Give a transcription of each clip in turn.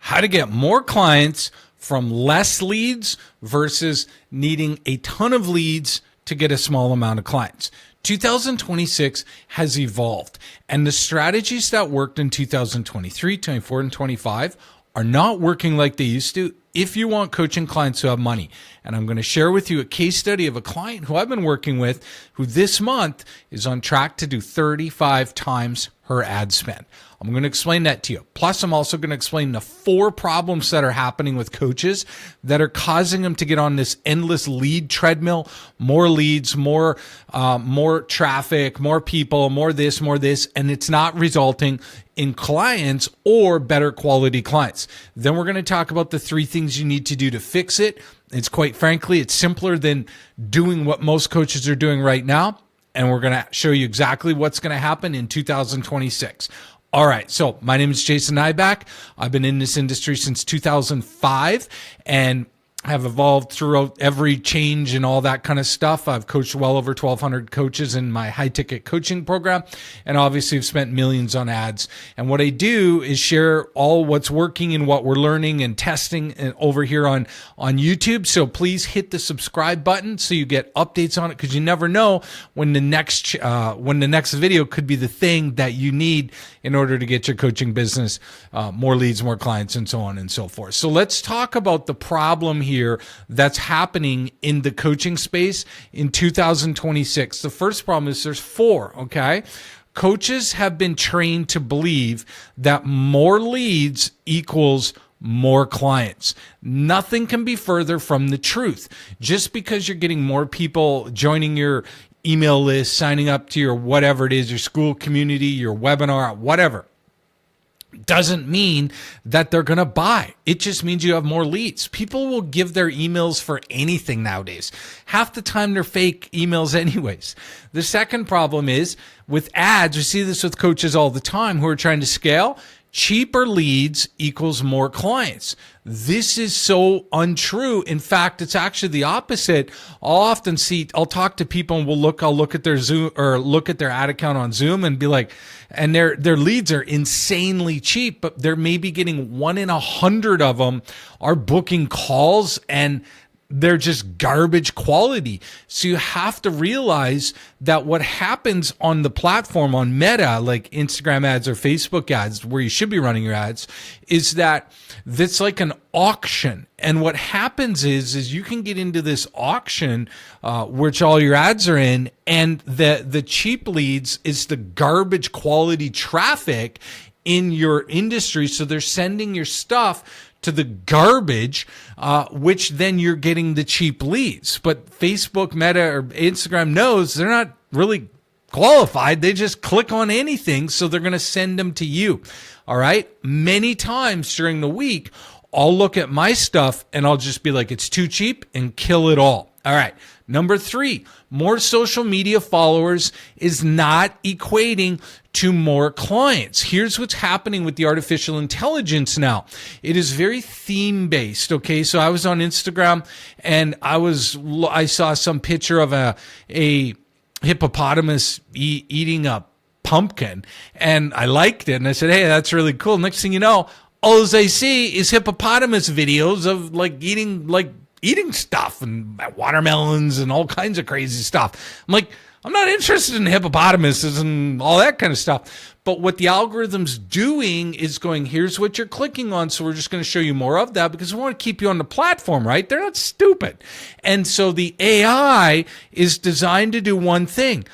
how to get more clients from less leads versus needing a ton of leads to get a small amount of clients. 2026 has evolved, and the strategies that worked in 2023, 24, and 25 are not working like they used to if you want coaching clients who have money. And I'm going to share with you a case study of a client who I've been working with who this month is on track to do 35 times her ad spend. I'm going to explain that to you. Plus, I'm also going to explain the 4 problems that are happening with coaches that are causing them to get on this endless lead treadmill, more leads, more traffic, more people, more this, and it's not resulting in clients or better quality clients. Then we're going to talk about the 3 things you need to do to fix it. It's quite frankly, it's simpler than doing what most coaches are doing right now. And we're going to show you exactly what's going to happen in 2026. All right, so my name is Jason Nyback. I've been in this industry since 2005 and have evolved throughout every change and all that kind of stuff. I've coached well over 1,200 coaches in my high-ticket coaching program, and obviously I've spent millions on ads. And what I do is share all what's working and what we're learning and testing over here on YouTube. So please hit the subscribe button so you get updates on it, because you never know when the next video could be the thing that you need in order to get your coaching business more leads, more clients, and so on and so forth. So let's talk about the problem here that's happening in the coaching space in 2026. The first problem is there's 4, okay? Coaches have been trained to believe that more leads equals more clients. Nothing can be further from the truth. Just because you're getting more people joining your email list, signing up to your whatever it is, your Skool community, your webinar, whatever, doesn't mean that they're going to buy. It just means you have more leads. People will give their emails for anything nowadays. Half the time they're fake emails anyways. The second problem is with ads. We see this with coaches all the time who are trying to scale. Cheaper leads equals more clients. This is so untrue. In fact, it's actually the opposite. I'll talk to people and I'll look at their Zoom or look at their ad account on Zoom and be like, and their leads are insanely cheap, but they're maybe getting 1 in 100 of them are booking calls, and they're just garbage quality. So you have to realize that what happens on the platform, on Meta, like Instagram ads or Facebook ads, where you should be running your ads, is that it's like an auction. And what happens is you can get into this auction, which all your ads are in, and the cheap leads is the garbage quality traffic in your industry. So they're sending your stuff to the garbage, which then you're getting the cheap leads. But Facebook, Meta, or Instagram knows they're not really qualified. They just click on anything, so they're going to send them to you. All right? Many times during the week, I'll look at my stuff and I'll just be like, it's too cheap, and kill it all. All right. Number 3, more social media followers is not equating to more clients. Here's what's happening with the artificial intelligence now. It is very theme based. Okay. So I was on Instagram and I saw some picture of a hippopotamus eating a pumpkin, and I liked it. And I said, hey, that's really cool. Next thing you know, all I see is hippopotamus videos of eating stuff and watermelons and all kinds of crazy stuff. I'm like, I'm not interested in hippopotamuses and all that kind of stuff. But what the algorithm's doing is going, here's what you're clicking on, so we're just going to show you more of that because we want to keep you on the platform, right? They're not stupid. And so the AI is designed to do one thing: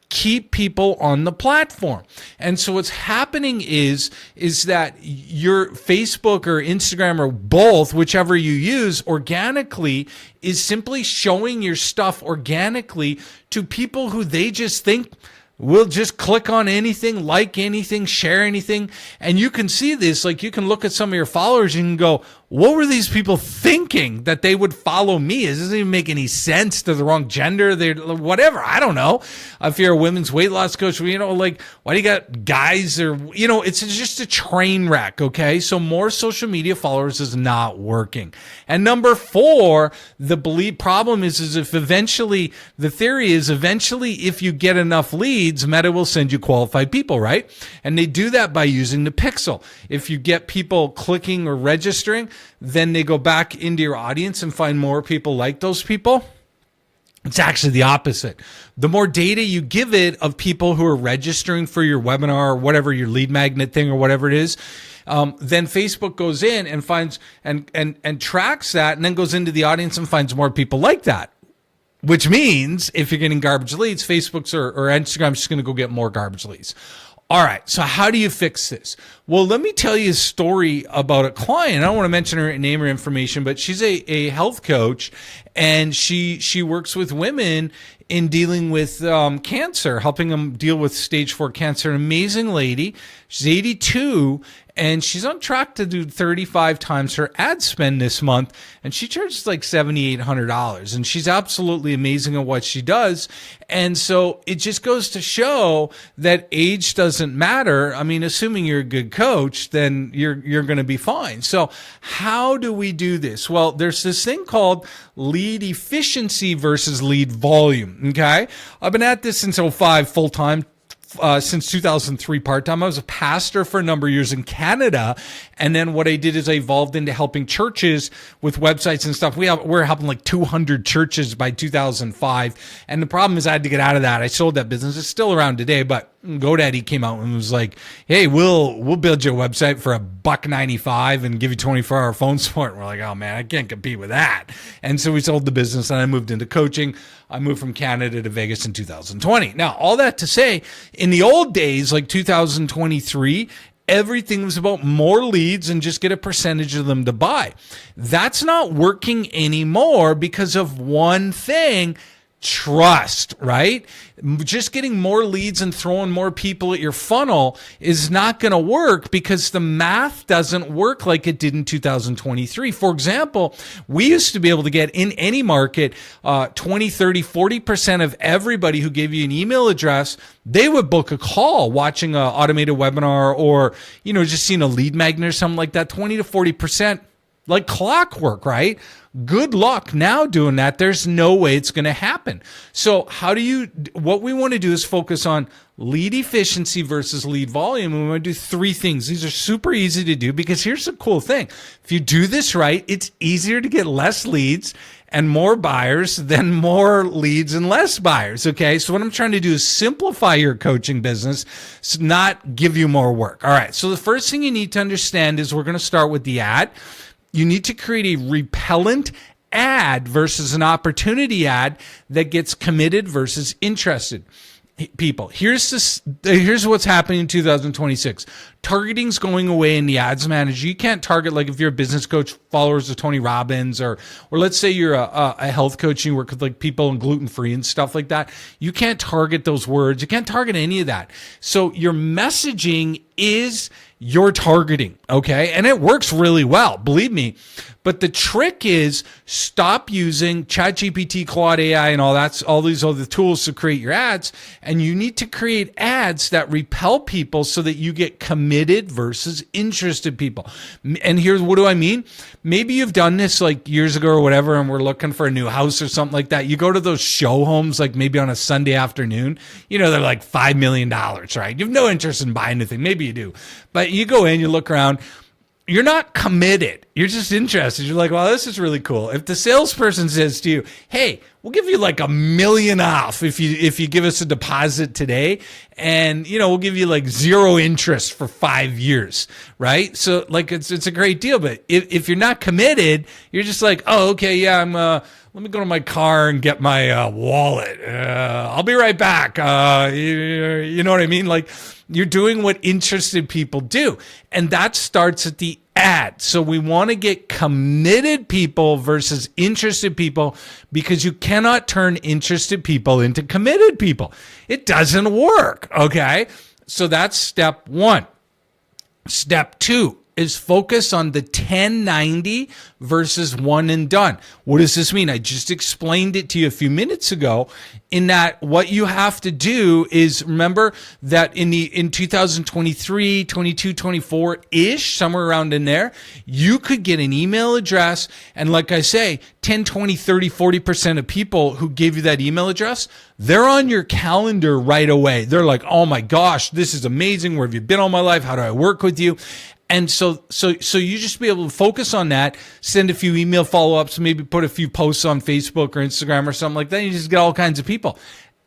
keep people on the platform. And so what's happening is that your Facebook or Instagram or both, whichever you use organically, is simply showing your stuff organically to people who they just think will just click on anything, like anything, share anything. And you can see this, like you can look at some of your followers and go, what were these people thinking that they would follow me? It doesn't even make any sense. They're the wrong gender. They're whatever. I don't know. If you're a women's weight loss coach, like, why do you got guys or, it's just a train wreck. Okay. So more social media followers is not working. And number 4, the problem is if eventually the theory is if you get enough leads, Meta will send you qualified people, right? And they do that by using the pixel. If you get people clicking or registering, then they go back into your audience and find more people like those people. It's actually the opposite. The more data you give it of people who are registering for your webinar or whatever, your lead magnet thing or whatever it is, then Facebook goes in and finds and tracks that, and then goes into the audience and finds more people like that. Which means if you're getting garbage leads, Facebook's or Instagram's just going to go get more garbage leads. All right, so how do you fix this? Well, let me tell you a story about a client. I don't want to mention her name or information, but she's a health coach, and she works with women in dealing with cancer, helping them deal with stage 4 cancer. An amazing lady. She's 82, and she's on track to do 35 times her ad spend this month, and she charges like $7,800, and she's absolutely amazing at what she does. And so it just goes to show that age doesn't matter. I mean, assuming you're a good coach, then you're going to be fine. So how do we do this? Well, there's this thing called lead efficiency versus lead volume. Okay. I've been at this since 2005 full time. Since 2003 part-time. I was a pastor for a number of years in Canada. And then what I did is I evolved into helping churches with websites and stuff. We're helping like 200 churches by 2005. And the problem is I had to get out of that. I sold that business. It's still around today, but GoDaddy came out and was like, hey, we'll build you a website for $1.95 and give you 24-hour phone support. And we're like, oh man, I can't compete with that. And so we sold the business and I moved into coaching. I moved from Canada to Vegas in 2020. Now, all that to say, in the old days, like 2023, everything was about more leads and just get a percentage of them to buy. That's not working anymore because of one thing: trust, right? Just getting more leads and throwing more people at your funnel is not going to work because the math doesn't work like it did in 2023. For example, we used to be able to get in any market 20, 30, 40% of everybody who gave you an email address, they would book a call watching an automated webinar or, just seeing a lead magnet or something like that. 20 to 40%, like clockwork, right? Good luck now doing that. There's no way it's going to happen. So what we want to do is focus on lead efficiency versus lead volume. And we want to do 3 things. These are super easy to do because here's the cool thing. If you do this right, it's easier to get less leads and more buyers than more leads and less buyers. Okay. So what I'm trying to do is simplify your coaching business, not give you more work. All right. So the first thing you need to understand is we're going to start with the ad. You need to create a repellent ad versus an opportunity ad that gets committed versus interested people. Here's what's happening in 2026. Targeting's going away in the ads manager. You can't target, like if you're a business coach, followers of Tony Robbins, or let's say you're a health coach and you work with like people and gluten-free and stuff like that. You can't target those words. You can't target any of that. So your messaging is your targeting, okay? And it works really well, believe me. But the trick is stop using ChatGPT, Claude AI, and all these other tools to create your ads. And you need to create ads that repel people so that you get committed versus interested people. And here's what do I mean? Maybe you've done this like years ago or whatever, and we're looking for a new house or something like that. You go to those show homes, like maybe on a Sunday afternoon, they're like $5 million, right? You have no interest in buying anything. Maybe you do, but you go in, you look around, you're not committed. You're just interested. You're like, well, this is really cool. If the salesperson says to you, hey, we'll give you like $1 million off if you give us a deposit today, and we'll give you like 0 interest for 5 years, right? So like it's a great deal. But if you're not committed, you're just like, oh, okay, yeah, let me go to my car and get my wallet. I'll be right back. You know what I mean? Like, you're doing what interested people do. And that starts at the ad. So we want to get committed people versus interested people because you cannot turn interested people into committed people. It doesn't work. Okay. So that's step 1. Step 2. is focus on the 1090 versus one and done. What does this mean? I just explained it to you a few minutes ago, in that what you have to do is remember that in 2023, 22, 24-ish, somewhere around in there, you could get an email address, and like I say, 10, 20, 30, 40% of people who gave you that email address, they're on your calendar right away. They're like, oh my gosh, this is amazing. Where have you been all my life? How do I work with you? And so you just be able to focus on that, send a few email follow-ups, maybe put a few posts on Facebook or Instagram or something like that. You just get all kinds of people.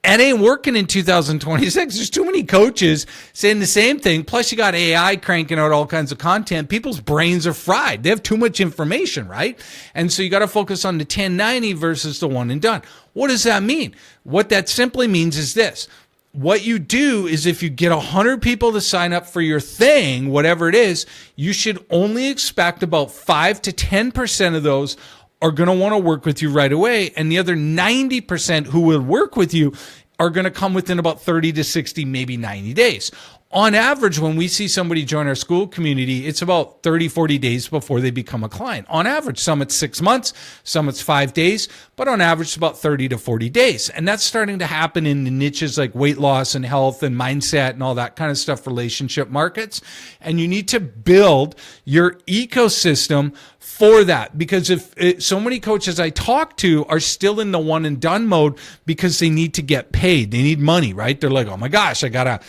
It ain't working in 2026. There's too many coaches saying the same thing. Plus, you got AI cranking out all kinds of content. People's brains are fried. They have too much information, right? And so you got to focus on the 1090 versus the one and done. What does that mean? What that simply means is this. What you do is, if you get 100 people to sign up for your thing, whatever it is, you should only expect about 5 to 10% of those are going to want to work with you right away. And the other 90% who will work with you are going to come within about 30 to 60, maybe 90 days. On average, when we see somebody join our Skool community, it's about 30, 40 days before they become a client. On average, some it's 6 months, some it's 5 days, but on average, it's about 30 to 40 days. And that's starting to happen in the niches like weight loss and health and mindset and all that kind of stuff, relationship markets. And you need to build your ecosystem for that, because if so many coaches I talk to are still in the one and done mode because they need to get paid. They need money, right? They're like, oh my gosh, I gotta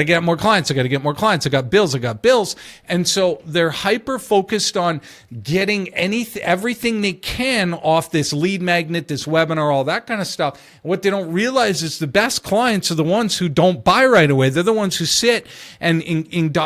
get more clients. I gotta get more clients. I got bills. And so they're hyper focused on getting everything they can off this lead magnet, this webinar, all that kind of stuff. And what they don't realize is the best clients are the ones who don't buy right away. They're the ones who sit and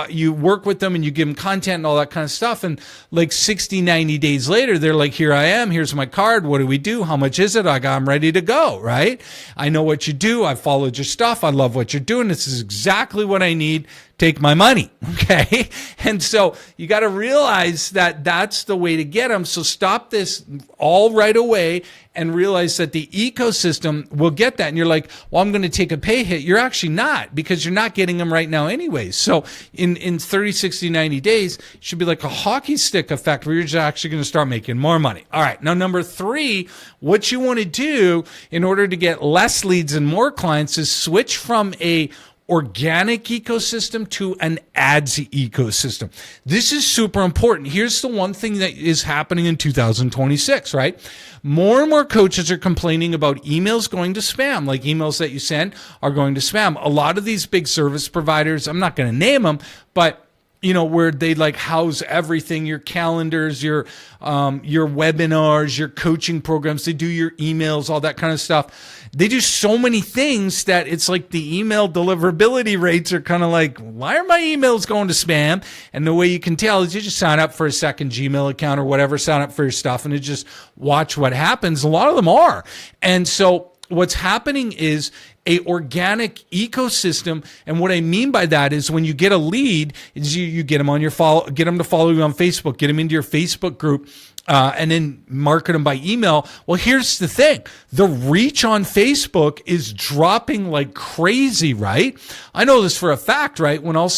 you work with them and you give them content and all that kind of stuff. And like 60, 90 days later, they're like, here I am. Here's my card. What do we do? How much is it? I'm ready to go, right? I know what you do. I followed your stuff. I love what you're doing. This is exactly what I need. Take my money. Okay. And so you got to realize that that's the way to get them. So stop this all right away and realize that the ecosystem will get that. And you're like, well, I'm going to take a pay hit. You're actually not, because you're not getting them right now anyways. So in 30, 60, 90 days, it should be like a hockey stick effect where you're just actually going to start making more money. All right. Now, number 3, what you want to do in order to get less leads and more clients is switch from a organic ecosystem to an ads ecosystem. This is super important. Here's the one thing that is happening in 2026, right? More and more coaches are complaining about emails going to spam, like emails that you send are going to spam. A lot of these big service providers, I'm not going to name them, but where they like house everything, your calendars, your webinars, your coaching programs, they do your emails, all that kind of stuff. They do so many things that it's like the email deliverability rates are kind of like, why are my emails going to spam? And the way you can tell is you just sign up for a second Gmail account or whatever, sign up for your stuff, and just watch what happens. A lot of them are. And so what's happening is a organic ecosystem. And what I mean by that is when you get a lead, is you get them on get them to follow you on Facebook, get them into your Facebook group, and then market them by email. Well, here's the thing. The reach on Facebook is dropping like crazy, right? I know this for a fact, right? When I'll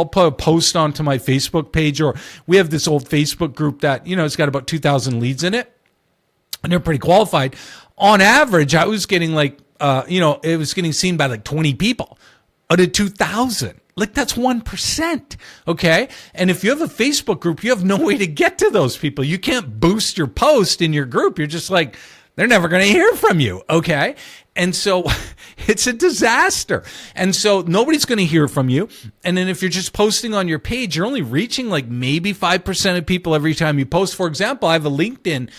put a post onto my Facebook page, or we have this old Facebook group that, it's got about 2,000 leads in it, and they're pretty qualified. On average, I was getting it was getting seen by like 20 people out of 2,000. Like that's 1%. Okay. And if you have a Facebook group, you have no way to get to those people. You can't boost your post in your group. You're just like, they're never going to hear from you. Okay. And so it's a disaster. And so nobody's going to hear from you. And then if you're just posting on your page, you're only reaching like maybe 5% of people every time you post. For example, I have a LinkedIn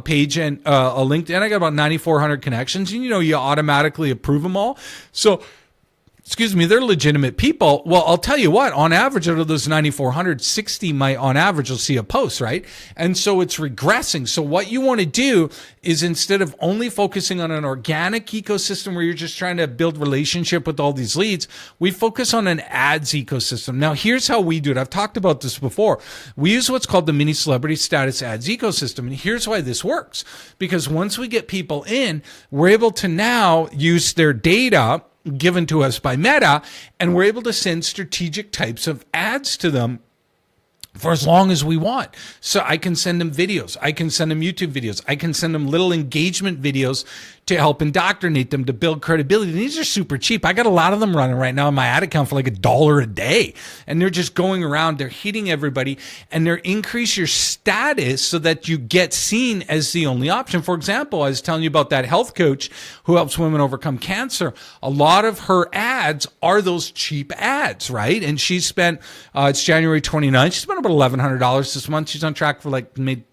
page and a LinkedIn. I got about 9,400 connections, and you automatically approve them all. So they're legitimate people. Well, I'll tell you what, on average, out of those 9,400, 60 might, on average, will see a post, right? And so it's regressing. So what you want to do is, instead of only focusing on an organic ecosystem where you're just trying to build relationship with all these leads, we focus on an ads ecosystem. Now, here's how we do it. I've talked about this before. We use what's called the mini celebrity status ads ecosystem. And here's why this works. Because once we get people in, we're able to now use their data given to us by Meta, and we're able to send strategic types of ads to them for as long as we want. So I can send them videos. I can send them YouTube videos. I can send them little engagement videos to help indoctrinate them, to build credibility. And these are super cheap. I got a lot of them running right now in my ad account for like $1 a day. And they're just going around, they're hitting everybody, and they're increase your status so that you get seen as the only option. For example, I was telling you about that health coach who helps women overcome cancer. A lot of her ads are those cheap ads, right? And she spent, it's January 29th, she spent about $1,100 this month. She's on track for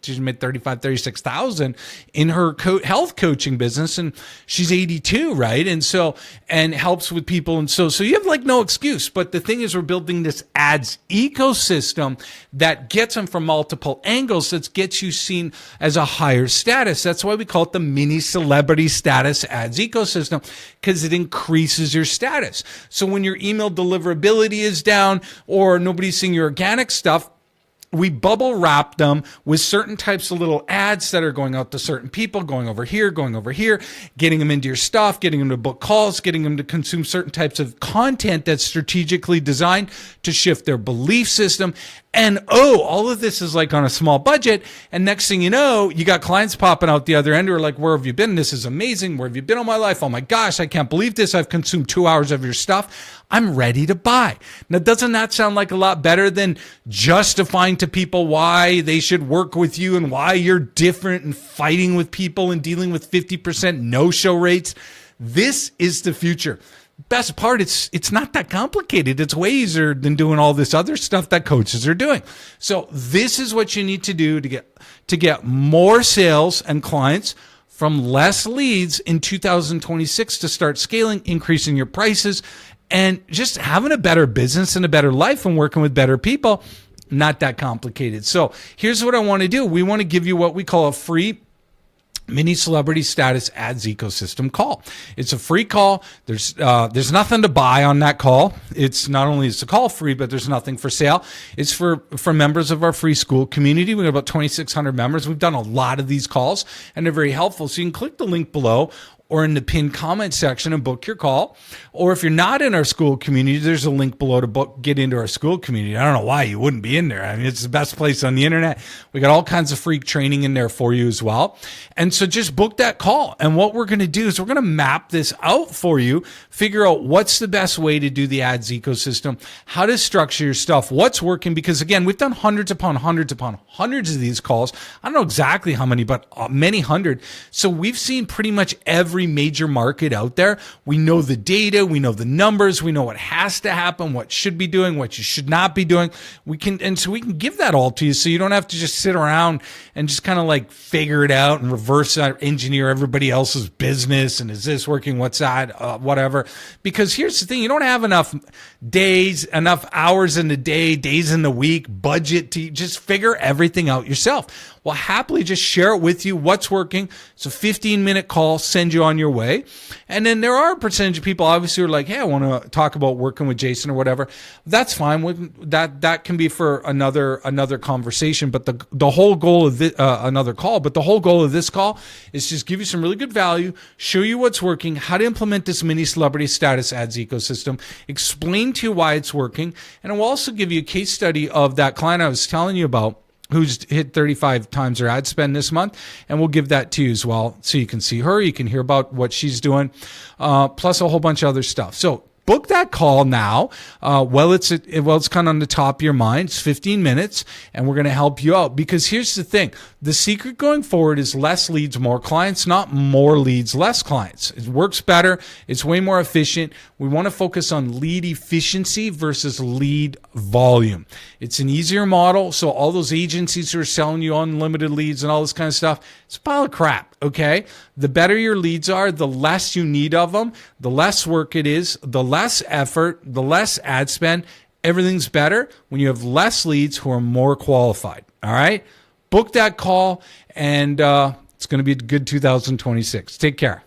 she's made $36,000 in her health coaching business. And she's 82, right? And helps with people. And so you have like no excuse. But the thing is, we're building this ads ecosystem that gets them from multiple angles, that gets you seen as a higher status. That's why we call it the mini celebrity status ads ecosystem, because it increases your status. So when your email deliverability is down or nobody's seeing your organic stuff, we bubble wrap them with certain types of little ads that are going out to certain people, going over here, getting them into your stuff, getting them to book calls, getting them to consume certain types of content that's strategically designed to shift their belief system. And all of this is like on a small budget. And next thing you know, you got clients popping out the other end who are like, where have you been? This is amazing. Where have you been all my life? Oh my gosh, I can't believe this. I've consumed 2 hours of your stuff. I'm ready to buy. Now, doesn't that sound like a lot better than justifying to people why they should work with you and why you're different and fighting with people and dealing with 50% no-show rates? This is the future. Best part, it's not that complicated. It's way easier than doing all this other stuff that coaches are doing. So this is what you need to do to get more sales and clients from less leads in 2026 to start scaling, increasing your prices, and just having a better business and a better life and working with better people. Not that complicated. So here's what I want to do. We want to give you what we call a free mini celebrity status ads ecosystem call. It's a free call. There's nothing to buy on that call. It's not only is the call free, but there's nothing for sale. It's for members of our free Skool community. We have about 2,600 members. We've done a lot of these calls and they're very helpful. So you can click the link below or in the pinned comment section and book your call. Or if you're not in our Skool community, there's a link below to get into our Skool community. I don't know why you wouldn't be in there. I mean, it's the best place on the internet. We got all kinds of free training in there for you as well. And so just book that call. And what we're going to do is we're going to map this out for you, figure out what's the best way to do the ads ecosystem, how to structure your stuff, what's working. Because again, we've done hundreds upon hundreds upon hundreds of these calls. I don't know exactly how many, but many hundred. So we've seen pretty much every major market out there. We know the data, we know the numbers, we know what has to happen, what should be doing, what you should not be doing. We can give that all to you, so you don't have to just sit around and just kind of like figure it out and reverse engineer everybody else's business. And is this working? What's that? Whatever. Because here's the thing: you don't have enough days, enough hours in the day, days in the week, budget to just figure everything out yourself. We'll happily just share it with you, what's working. It's a 15-minute call, send you on your way. And then there are a percentage of people obviously who are like, hey, I want to talk about working with Jason or whatever. That's fine. That can be for another conversation. But the whole goal of another call. But the whole goal of this call is just give you some really good value, show you what's working, how to implement this mini celebrity status ads ecosystem, explain to you why it's working, and it will also give you a case study of that client I was telling you about, who's hit 35 times her ad spend this month. And we'll give that to you as well. So you can see her, you can hear about what she's doing, plus a whole bunch of other stuff. So book that call now. It's kind of on the top of your mind. It's 15 minutes and we're going to help you out, because here's the thing. The secret going forward is less leads, more clients, not more leads, less clients. It works better. It's way more efficient. We want to focus on lead efficiency versus lead volume. It's an easier model. So all those agencies who are selling you unlimited leads and all this kind of stuff, it's a pile of crap. Okay. The better your leads are, the less you need of them, the less work it is, the less effort, the less ad spend. Everything's better when you have less leads who are more qualified. All right. Book that call, and it's going to be a good 2026. Take care.